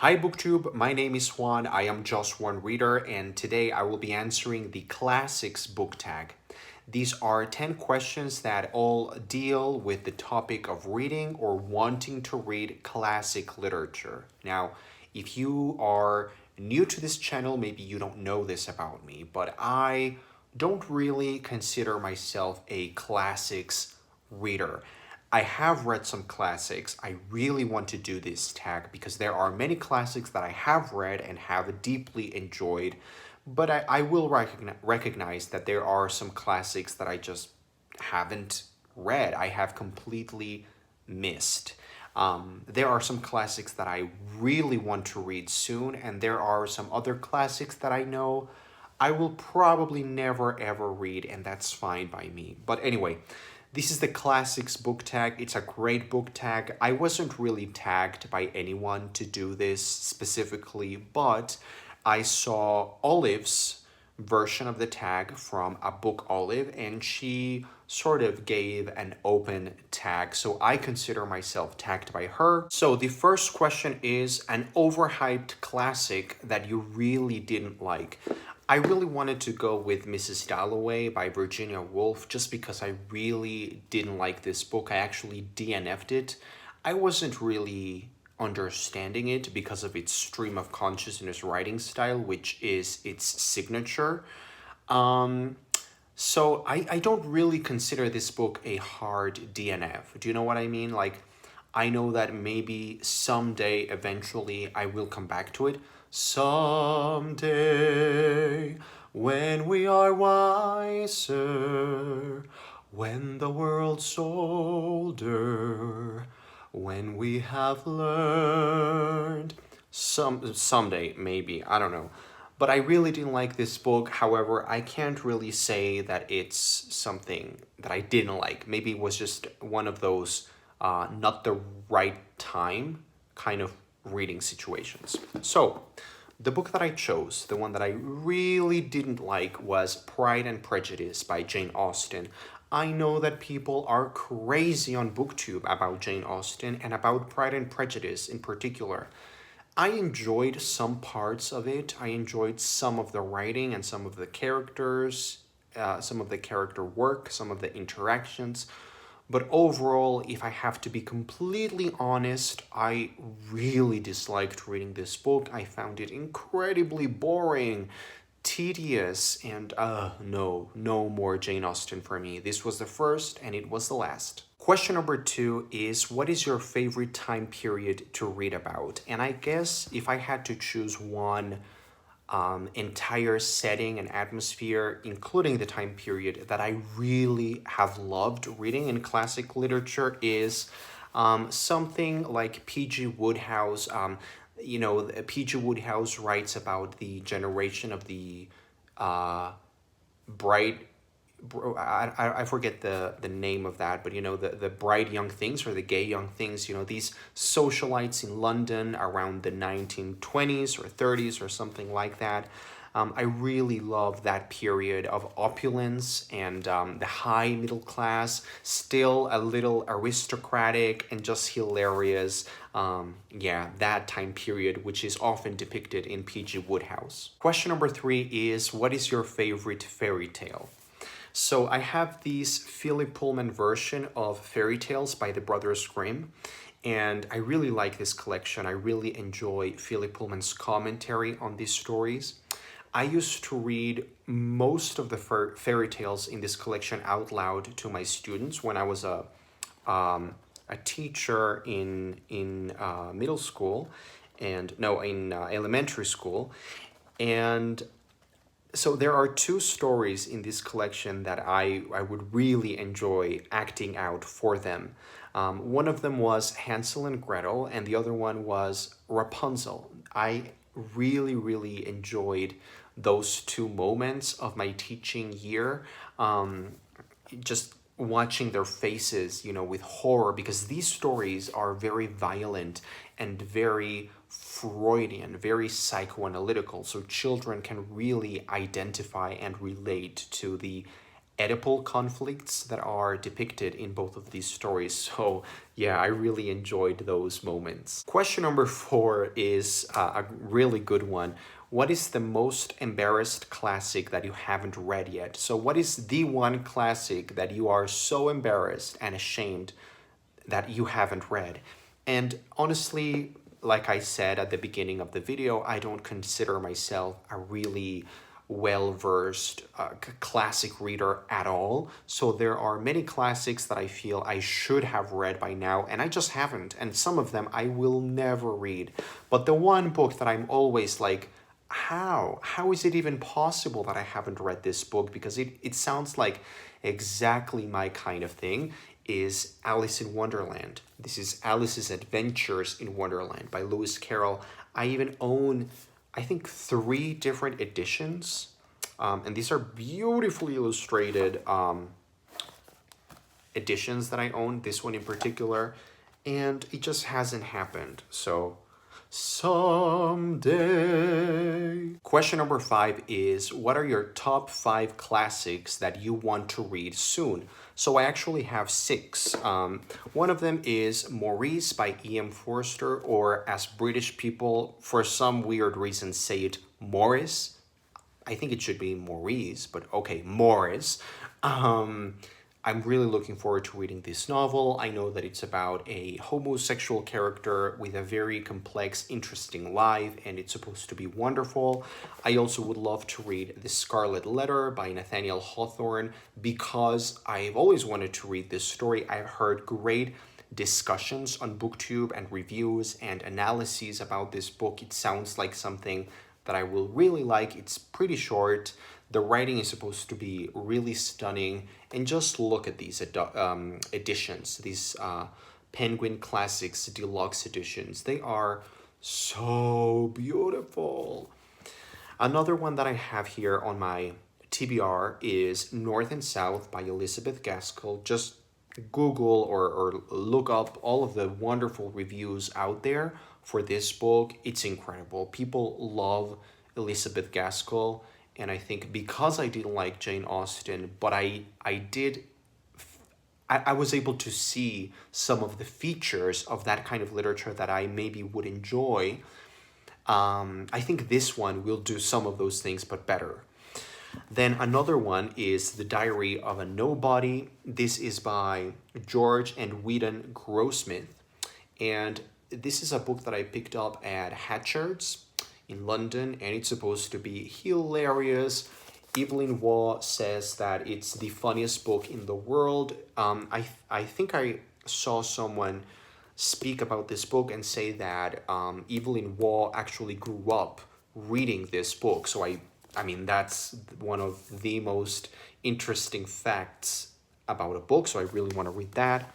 Hi BookTube, my name is Juan. I am just one reader, and today I will be answering the Classics book tag. These are 10 questions that all deal with the topic of reading or wanting to read classic literature. Now, if you are new to this channel, maybe you don't know this about me, but I don't really consider myself a classics reader. I have read some classics. I really want to do this tag because there are many classics that I have read and have deeply enjoyed, but I will recognize that there are some classics that I just haven't read. I have completely missed. There are some classics that I really want to read soon, and there are some other classics that I know I will probably never ever read, and that's fine by me. But anyway, this is the Classics book tag. It's a great book tag. I wasn't really tagged by anyone to do this specifically, but I saw Olive's version of the tag from a book Olive, and she sort of gave an open tag, so I consider myself tagged by her. So the first question is an overhyped classic that you really didn't like. I really wanted to go with Mrs. Dalloway by Virginia Woolf just because I really didn't like this book. I actually DNF'd it. I wasn't really understanding it because of its stream of consciousness writing style, which is its signature. Um, so I don't really consider this book a hard DNF. Do you know what I mean? Like, I know that maybe someday, eventually, I will come back to it. Someday, when we are wiser, when the world's older, when we have learned. Someday, maybe, I don't know. But I really didn't like this book. However, I can't really say that it's something that I didn't like. Maybe it was just one of those not the right time kind of reading situations. So, the book that I chose, the one that I really didn't like, was Pride and Prejudice by Jane Austen. I know that people are crazy on BookTube about Jane Austen and about Pride and Prejudice in particular. I enjoyed some parts of it. I enjoyed some of the writing and some of the characters, some of the character work, some of the interactions. But overall, if I have to be completely honest, I really disliked reading this book. I found it incredibly boring, tedious, and no more Jane Austen for me. This was the first and it was the last. Question number 2 is, what is your favorite time period to read about? And I guess if I had to choose one entire setting and atmosphere, including the time period that I really have loved reading in classic literature, is something like P.G. Wodehouse. P.G. Wodehouse writes about the generation of the bright I forget the name of that, but the bright young things or the gay young things, these socialites in London around the 1920s or 30s or something like that. I really love that period of opulence and the high middle class, still a little aristocratic and just hilarious. Yeah, that time period, which is often depicted in P.G. Wodehouse. Question number 3 is, what is your favorite fairy tale? So I have this Philip Pullman version of Fairy Tales by the Brothers Grimm, and I really like this collection. I really enjoy Philip Pullman's commentary on these stories. I used to read most of the fairy tales in this collection out loud to my students when I was a teacher in middle school, and no, in elementary school, and so there are 2 stories in this collection that I would really enjoy acting out for them. One of them was Hansel and Gretel, and the other one was Rapunzel. I really enjoyed those 2 moments of my teaching year. Just watching their faces, with horror, because these stories are very violent and very Freudian, very psychoanalytical, so children can really identify and relate to the Oedipal conflicts that are depicted in both of these stories. So, yeah, I really enjoyed those moments. Question number 4 is a really good one. What is the most embarrassed classic that you haven't read yet? So, what is the one classic that you are so embarrassed and ashamed that you haven't read? And honestly, like I said at the beginning of the video, I don't consider myself a really well-versed classic reader at all. So there are many classics that I feel I should have read by now, and I just haven't. And some of them I will never read. But the one book that I'm always like, how is it even possible that I haven't read this book, because it sounds like exactly my kind of thing, is Alice in Wonderland. This is Alice's Adventures in Wonderland by Lewis Carroll. I even own, I think, 3 different editions, and these are beautifully illustrated editions that I own, this one in particular, and it just hasn't happened. So someday. Question number 5 is, what are your top 5 classics that you want to read soon? So I actually have 6. One of them is Maurice by E.M. Forster, or as British people, for some weird reason, say it Morris. I think it should be Maurice, but okay, Morris. I'm really looking forward to reading this novel. I know that it's about a homosexual character with a very complex, interesting life, and it's supposed to be wonderful. I also would love to read The Scarlet Letter by Nathaniel Hawthorne, because I've always wanted to read this story. I've heard great discussions on BookTube and reviews and analyses about this book. It sounds like something that I will really like. It's pretty short. The writing is supposed to be really stunning. And just look at these editions, these Penguin Classics Deluxe editions. They are so beautiful. Another one that I have here on my TBR is North and South by Elizabeth Gaskell. Just Google or look up all of the wonderful reviews out there for this book. It's incredible. People love Elizabeth Gaskell, and I think because I didn't like Jane Austen, but I was able to see some of the features of that kind of literature that I maybe would enjoy. I think this one will do some of those things, but better. Then another one is The Diary of a Nobody. This is by George and Whedon Grossmith. And this is a book that I picked up at Hatchards in London, and it's supposed to be hilarious. Evelyn Waugh says that it's the funniest book in the world. I think I saw someone speak about this book and say that Evelyn Waugh actually grew up reading this book. So I mean, that's one of the most interesting facts about a book, so I really want to read that.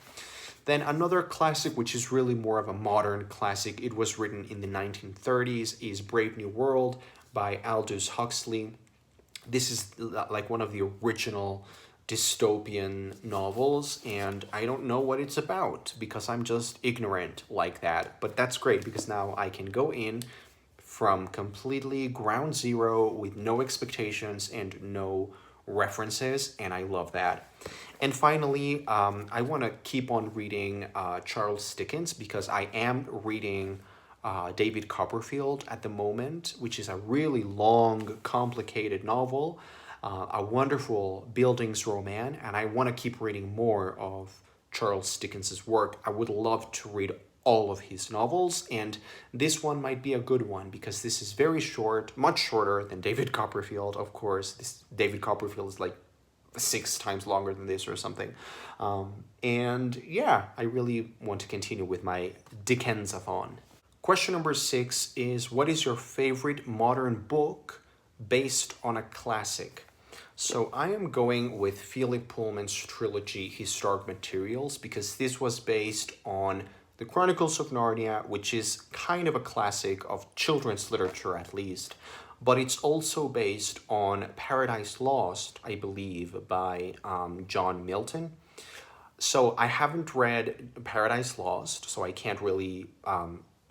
Then another classic, which is really more of a modern classic, it was written in the 1930s, is Brave New World by Aldous Huxley. This is like one of the original dystopian novels, and I don't know what it's about because I'm just ignorant like that. But that's great because now I can go in from completely ground zero with no expectations and no references, and I love that. And finally, I want to keep on reading Charles Dickens because I am reading David Copperfield at the moment, which is a really long, complicated novel, a wonderful buildings romance, and I want to keep reading more of Charles Dickens's work. I would love to read all of his novels, and this one might be a good one because this is very short, much shorter than David Copperfield, of course. This David Copperfield is like 6 times longer than this or something. And yeah, I really want to continue with my Dickens-a-thon. Question number 6 is, what is your favorite modern book based on a classic? So I am going with Philip Pullman's trilogy, Historic Materials, because this was based on The Chronicles of Narnia, which is kind of a classic of children's literature at least. But it's also based on Paradise Lost, I believe, by John Milton. So I haven't read Paradise Lost, so I can't really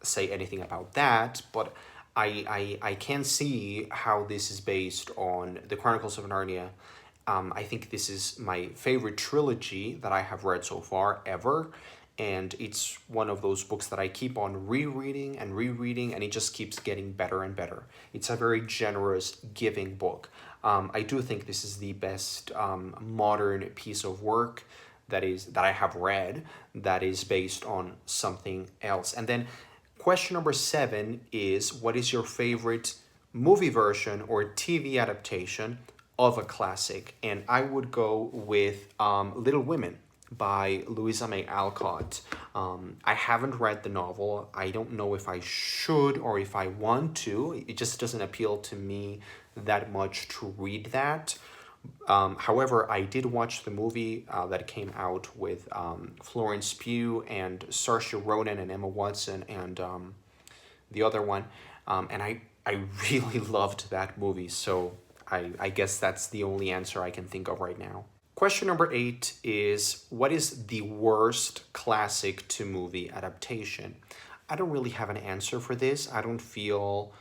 say anything about that, but I can see how this is based on The Chronicles of Narnia. I think this is my favorite trilogy that I have read so far ever. And it's one of those books that I keep on rereading and rereading, and it just keeps getting better and better. It's a very generous, giving book. I do think this is the best modern piece of work that I have read that is based on something else. And then question number 7 is, what is your favorite movie version or TV adaptation of a classic? And I would go with Little Women by Louisa May Alcott. I haven't read the novel. I don't know if I should or if I want to. It just doesn't appeal to me that much to read that. However, I did watch the movie that came out with Florence Pugh and Saoirse Ronan and Emma Watson and the other one. And I really loved that movie. So I guess that's the only answer I can think of right now. Question number 8 is, what is the worst classic to movie adaptation? I don't really have an answer for this. I don't feel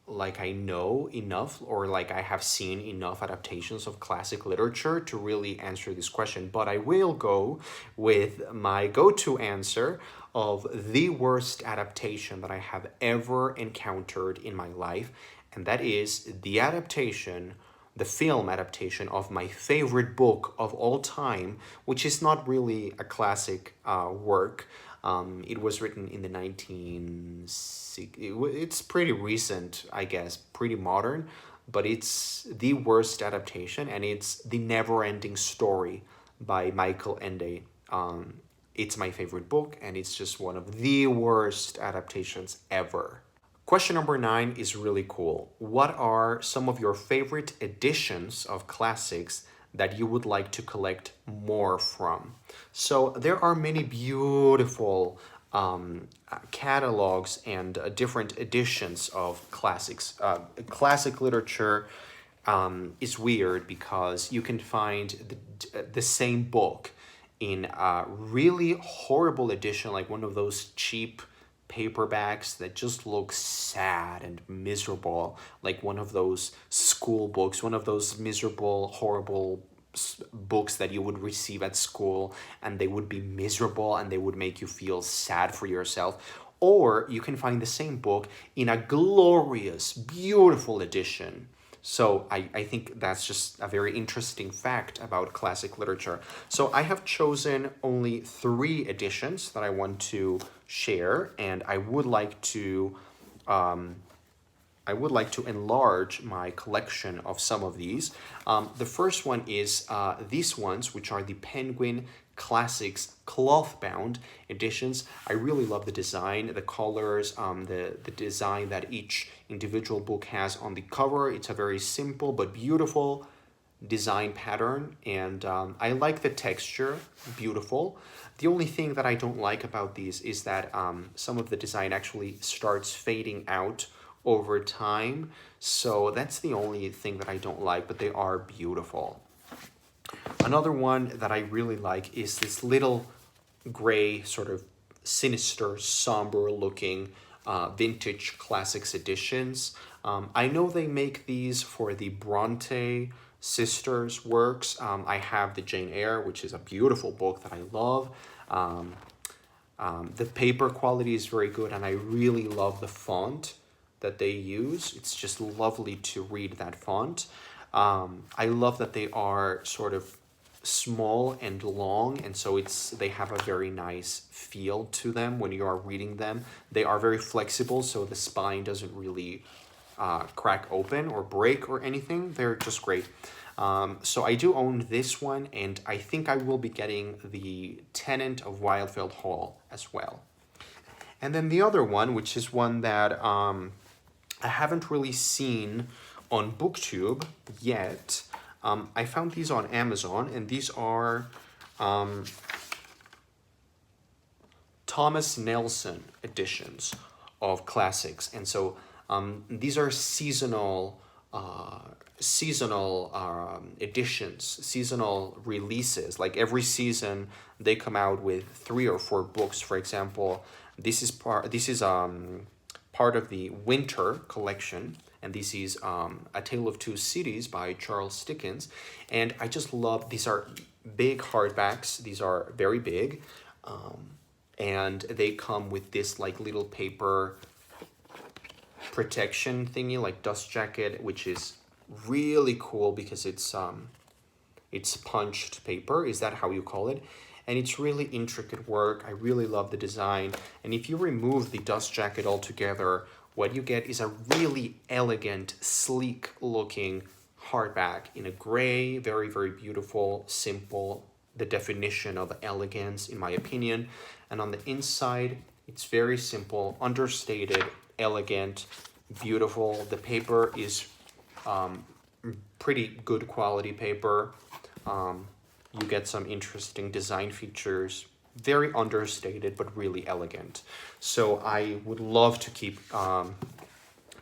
like I know enough or like I have seen enough adaptations of classic literature to really answer this question, but I will go with my go-to answer of the worst adaptation that I have ever encountered in my life, and that is the film adaptation of my favorite book of all time, which is not really a classic work. It was written in the 1960s. It's pretty recent, I guess, pretty modern, but it's the worst adaptation, and it's The Never-Ending Story by Michael Ende. It's my favorite book, and it's just one of the worst adaptations ever. Question number 9 is really cool. What are some of your favorite editions of classics that you would like to collect more from? So there are many beautiful catalogs and different editions of classics. Classic literature is weird because you can find the same book in a really horrible edition, like one of those cheap paperbacks that just look sad and miserable, like one of those school books, one of those miserable, horrible books that you would receive at school, and they would be miserable and they would make you feel sad for yourself. Or you can find the same book in a glorious, beautiful edition. So I think that's just a very interesting fact about classic literature. So I have chosen only 3 editions that I want to share, and I would like to enlarge my collection of some of these. The first one is these ones, which are the Penguin Classics cloth-bound editions. I really love the design, the colors, the design that each individual book has on the cover. It's a very simple but beautiful design pattern, and I like the texture, beautiful. The only thing that I don't like about these is that some of the design actually starts fading out over time, so that's the only thing that I don't like, but they are beautiful. Another one that I really like is this little gray, sort of sinister, somber looking vintage classics editions. I know they make these for the Bronte sisters' works. I have the Jane Eyre, which is a beautiful book that I love. The paper quality is very good, and I really love the font that they use. It's just lovely to read that font. I love that they are sort of small and long, and so they have a very nice feel to them when you are reading them. They are very flexible, so the spine doesn't really crack open or break or anything. They're just great. So I do own this one, and I think I will be getting the Tenant of Wildfell Hall as well. And then the other one, which is one that I haven't really seen on BookTube yet. I found these on Amazon, and these are Thomas Nelson editions of classics. And so these are seasonal editions, seasonal releases. Like every season they come out with 3 or 4 books. For example, this is part of the winter collection, and this is A Tale of Two Cities by Charles Dickens. And I just love, these are big hardbacks. These are very big, and they come with this like little paper protection thingy, like dust jacket, which is really cool because it's punched paper. Is that how you call it? And it's really intricate work. I really love the design. And if you remove the dust jacket altogether, what you get is a really elegant, sleek looking hardback in a gray, very, very beautiful, simple, the definition of elegance in my opinion. And on the inside, it's very simple, understated, elegant, beautiful. The paper is pretty good quality paper. You get some interesting design features, very understated, but really elegant. So I would love to keep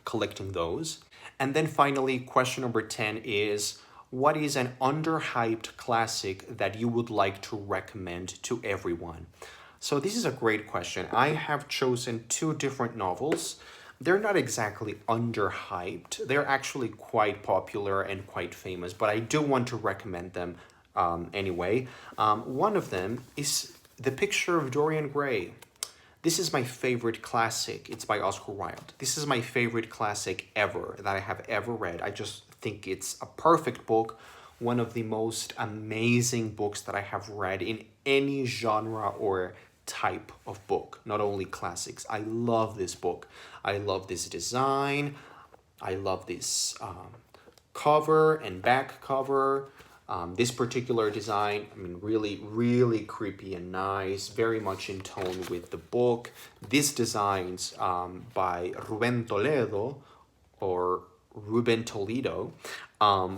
collecting those. And then finally, question number 10 is, what is an underhyped classic that you would like to recommend to everyone? So this is a great question. I have chosen two different novels. They're not exactly underhyped. They're actually quite popular and quite famous, but I do want to recommend them anyway. One of them is The Picture of Dorian Gray. This is my favorite classic. It's by Oscar Wilde. This is my favorite classic ever that I have ever read. I just think it's a perfect book, one of the most amazing books that I have read in any genre or type of book, not only classics. I love this book. I love this design. I love this cover and back cover. This particular design, I mean, really, really creepy and nice, very much in tone with the book. These designs by Ruben Toledo, or Ruben Toledo,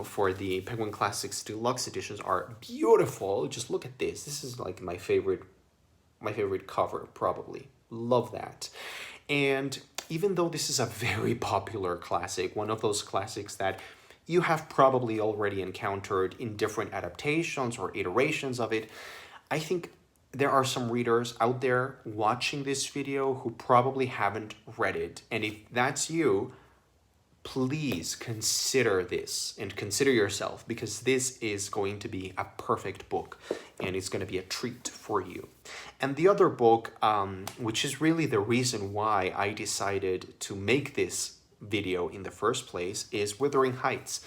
for the Penguin Classics Deluxe editions are beautiful. Just look at this. This is like my favorite cover, probably. Love that. And even though this is a very popular classic, one of those classics that you have probably already encountered in different adaptations or iterations of it, I think there are some readers out there watching this video who probably haven't read it. And if that's you, please consider this and consider yourself, because this is going to be a perfect book and it's going to be a treat for you. And the other book, which is really the reason why I decided to make this video in the first place, is Wuthering Heights.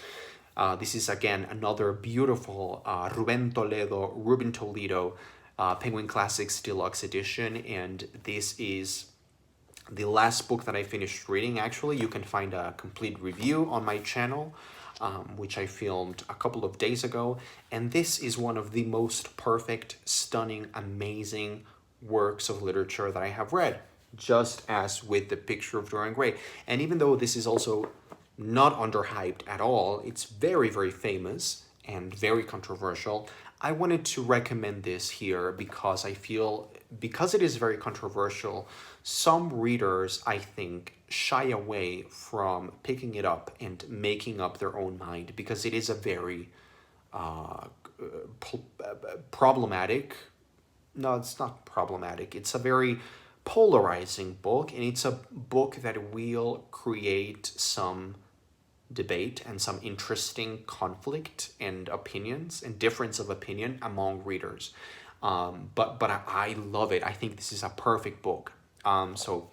This is again another beautiful Ruben Toledo Penguin Classics Deluxe edition, and this is the last book that I finished reading. Actually, you can find a complete review on my channel, which I filmed a couple of days ago, and this is one of the most perfect, stunning, amazing works of literature that I have read, just as with The Picture of Dorian Gray. And even though this is also not underhyped at all, it's very, very famous and very controversial, I wanted to recommend this here because I feel, because it is very controversial, some readers, I think, shy away from picking it up and making up their own mind, because it is a very problematic, no, it's not problematic, it's a very polarizing book, and it's a book that will create some debate and some interesting conflict and opinions and difference of opinion among readers. But I love it. I think this is a perfect book. So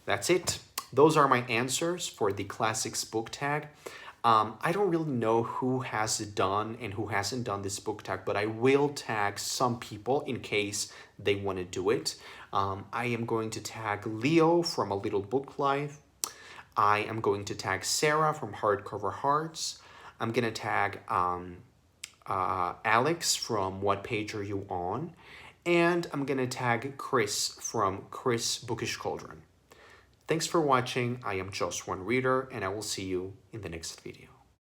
that's it. Those are my answers for the Classics book tag. I don't really know who has done and who hasn't done this book tag, but I will tag some people in case they want to do it. I am going to tag Leo from A Little Book Life. I am going to tag Sarah from Hardcover Hearts. I'm going to tag Alex from What Page Are You On? And I'm going to tag Chris from Chris Bookish Cauldron. Thanks for watching. I am Just One Reader, and I will see you in the next video.